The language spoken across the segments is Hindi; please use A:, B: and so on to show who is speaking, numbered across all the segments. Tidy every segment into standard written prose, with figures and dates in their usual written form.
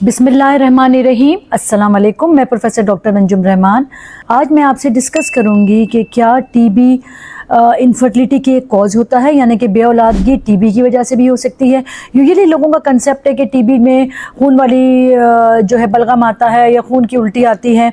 A: बिस्मिल्लाहिर्रहमानिर्रहीम। अस्सलाम वालेकुम। मैं प्रोफेसर डॉक्टर अंजुम रहमान। आज मैं आपसे डिस्कस करूंगी कि क्या टीबी इनफर्टिलिटी की एक कॉज होता है, यानी कि बेऔलादगी टीबी की वजह से भी हो सकती है। यूजुअली लोगों का कंसेप्ट है कि टीबी में खून वाली जो है बलगम आता है या खून की उल्टी आती है।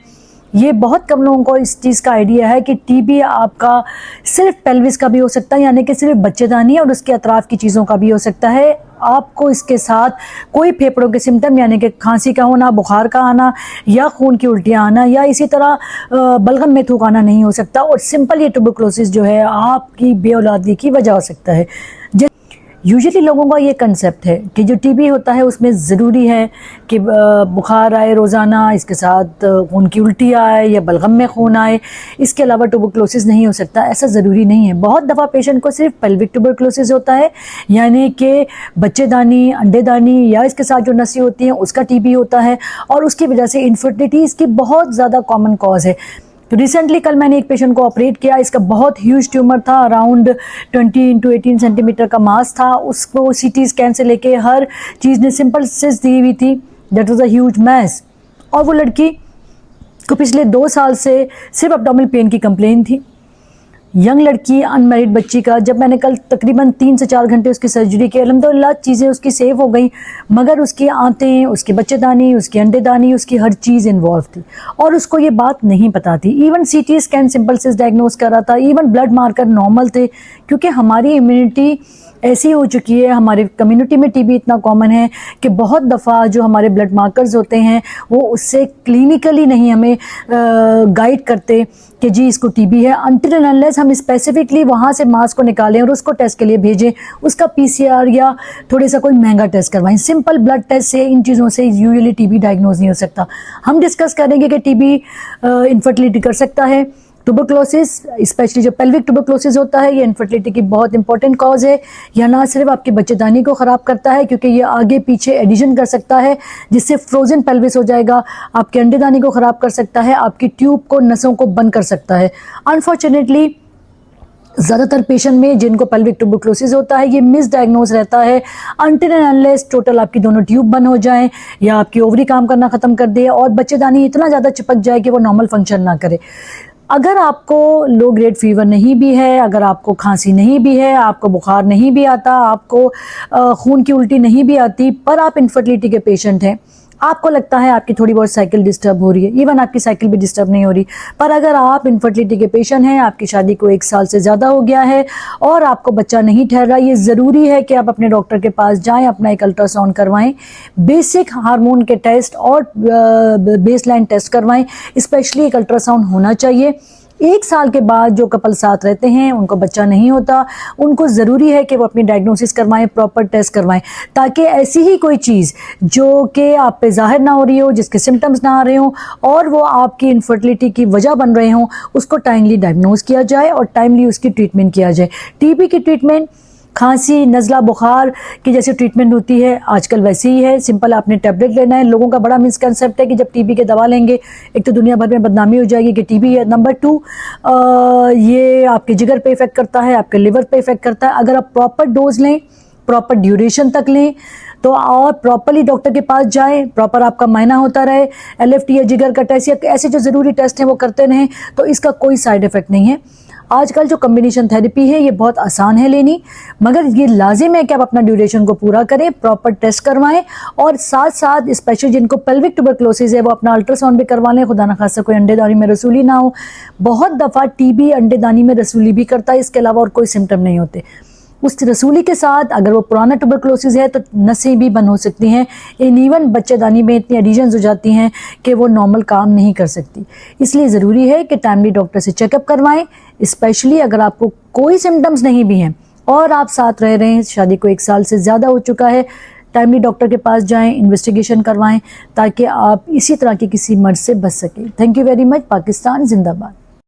A: ये बहुत कम लोगों को इस चीज़ का आइडिया है कि टीबी आपका सिर्फ पेल्विस का भी हो सकता है, यानी कि सिर्फ बच्चेदानी और उसके अतराफ़ की चीज़ों का भी हो सकता है। आपको इसके साथ कोई फेफड़ों के सिम्टम यानी कि खांसी का होना, बुखार का आना या खून की उल्टियाँ आना या इसी तरह बलगम में थूक आना नहीं हो सकता। और सिंपल ये ट्यूबरकुलोसिस जो है आपकी बेऔलादगी की वजह हो सकता है। यूजुअली लोगों का ये कंसेप्ट है कि जो टीबी होता है उसमें ज़रूरी है कि बुखार आए रोज़ाना, इसके साथ खून की उल्टी आए या बलगम में खून आए, इसके अलावा ट्यूबरकुलोसिस नहीं हो सकता। ऐसा ज़रूरी नहीं है। बहुत दफ़ा पेशेंट को सिर्फ पेल्विक ट्यूबरकुलोसिस होता है, यानी कि बच्चेदानी, अंडेदानी या इसके साथ जो नसें होती हैं उसका टीबी होता है, और उसकी वजह से इनफर्टिलिटी इसकी बहुत ज़्यादा कॉमन कॉज है। तो रिसेंटली कल मैंने एक पेशेंट को ऑपरेट किया। इसका बहुत ह्यूज ट्यूमर था, अराउंड 20 × 18 सेंटीमीटर का मास था। उसको सीटी स्कैन से लेके हर चीज़ ने सिंपल सिस दी हुई थी। That was a huge mess. और वो लड़की को पिछले 2 साल से सिर्फ एब्डोमिनल पेन की कंप्लेन थी। यंग लड़की, अनमैरिड बच्ची का। जब मैंने कल तकरीबन 3 से 4 घंटे उसकी सर्जरी की, अल्हम्दुलिल्लाह चीज़ें उसकी सेव हो गई, मगर उसकी आंतें, उसकी बच्चेदानी, उसकी अंडेदानी, उसकी हर चीज़ इन्वॉल्व थी और उसको ये बात नहीं पता थी। इवन सीटी स्कैन सिंपल सिस डायग्नोज कर रहा था, इवन ब्लड मार्कर नॉर्मल थे, क्योंकि हमारी इम्यूनिटी ऐसी हो चुकी है, हमारी कम्युनिटी में टीबी इतना कॉमन है कि बहुत दफ़ा जो हमारे ब्लड मार्कर्स होते हैं वो उससे क्लिनिकली नहीं हमें गाइड करते कि जी इसको टीबी है, अनटिल एंड अनलेस हम स्पेसिफिकली वहाँ से मास को निकालें और उसको टेस्ट के लिए भेजें, उसका पीसीआर या थोड़ा सा कोई महंगा टेस्ट करवाएं। सिंपल ब्लड टेस्ट से, इन चीज़ों से यूजुअली टीबी डायग्नोज नहीं हो सकता। हम डिस्कस करेंगे कि टीबी इनफर्टिलिटी कर सकता है। ट्यूबरकुलोसिस, स्पेशली जो पेल्विक ट्यूबरकुलोसिस होता है, ये इनफर्टिलिटी की बहुत इंपॉर्टेंट कॉज है। यह ना सिर्फ आपकी बच्चेदानी को ख़राब करता है, क्योंकि ये आगे पीछे एडिशन कर सकता है जिससे फ्रोजन पेल्विस हो जाएगा, आपके अंडेदानी को ख़राब कर सकता है, आपकी ट्यूब को, नसों को बंद कर सकता है। अनफॉर्चुनेटली ज़्यादातर पेशेंट में जिनको पेल्विक ट्यूबरकुलोसिस होता है ये मिसडायग्नोज रहता है, अनटिल एंड अनलेस टोटल आपकी दोनों ट्यूब बंद हो जाएं या आपकी ओवरी काम करना ख़त्म कर दे और बच्चेदानी इतना ज़्यादा चिपक जाए कि वो नॉर्मल फंक्शन ना करे। अगर आपको लो ग्रेड फीवर नहीं भी है, अगर आपको खांसी नहीं भी है, आपको बुखार नहीं भी आता, आपको खून की उल्टी नहीं भी आती, पर आप इनफर्टिलिटी के पेशेंट हैं, आपको लगता है आपकी थोड़ी बहुत साइकिल डिस्टर्ब हो रही है, इवन आपकी साइकिल भी डिस्टर्ब नहीं हो रही, पर अगर आप इनफर्टिलिटी के पेशेंट हैं, आपकी शादी को 1 साल से ज़्यादा हो गया है और आपको बच्चा नहीं ठहर रहा, ये ज़रूरी है कि आप अपने डॉक्टर के पास जाएं, अपना एक अल्ट्रासाउंड करवाएं, बेसिक हार्मोन के टेस्ट और बेसलाइन टेस्ट करवाएं। स्पेशली एक अल्ट्रासाउंड होना चाहिए। 1 साल के बाद जो कपल साथ रहते हैं उनको बच्चा नहीं होता, उनको ज़रूरी है कि वो अपनी डायग्नोसिस करवाएं, प्रॉपर टेस्ट करवाएं, ताकि ऐसी ही कोई चीज़ जो कि आप पे ज़ाहिर ना हो रही हो, जिसके सिम्टम्स ना आ रहे हों और वो आपकी इनफर्टिलिटी की वजह बन रहे हों, उसको टाइमली डायग्नोज किया जाए और टाइमली उसकी ट्रीटमेंट किया जाए। टीबी की ट्रीटमेंट खांसी, नज़ला, बुखार की जैसे ट्रीटमेंट होती है आजकल वैसे ही है। सिंपल आपने टैबलेट लेना है। लोगों का बड़ा मिसकंसेप्ट है कि जब टीबी के दवा लेंगे एक तो दुनिया भर में बदनामी हो जाएगी कि टीबी है। नंबर 2, ये आपके जिगर पे इफ़ेक्ट करता है, आपके लिवर पे इफ़ेक्ट करता है। अगर आप प्रॉपर डोज लें, प्रॉपर ड्यूरेशन तक लें तो और प्रॉपरली डॉक्टर के पास जाएं, प्रॉपर आपका मायना होता रहे, LFT या जिगर का टेस्ट या ऐसे जो ज़रूरी टेस्ट हैं वो करते रहें, तो इसका कोई साइड इफ़ेक्ट नहीं है। आजकल जो कम्बिनेशन थेरेपी है ये बहुत आसान है लेनी, मगर ये लाजिम है कि आप अपना ड्यूरेशन को पूरा करें, प्रॉपर टेस्ट करवाएं और साथ साथ स्पेशली जिनको पेल्विक ट्यूबरकुलोसिस है वो अपना अल्ट्रासाउंड भी करवा लें, खुदा न खास्ता कोई अंडेदानी में रसूली ना हो। बहुत दफ़ा टीबी अंडेदानी में रसूली भी करता है, इसके अलावा और कोई सिम्टम नहीं होते। उस रसूली के साथ अगर वो पुराना ट्यूबरकुलोसिस है तो नसें भी बंद हो सकती हैं, इवन बच्चेदानी में इतनी एडिशंस हो जाती हैं कि वो नॉर्मल काम नहीं कर सकती। इसलिए ज़रूरी है कि टाइमली डॉक्टर से चेकअप करवाएं, स्पेशली अगर आपको कोई सिम्टम्स नहीं भी हैं और आप साथ रह रहे हैं, शादी को 1 साल से ज़्यादा हो चुका है, टाइमली डॉक्टर के पास जाएं, इन्वेस्टिगेशन करवाएं ताकि आप इसी तरह की किसी मर्ज से बच सकें। Thank you very much. Pakistan जिंदाबाद।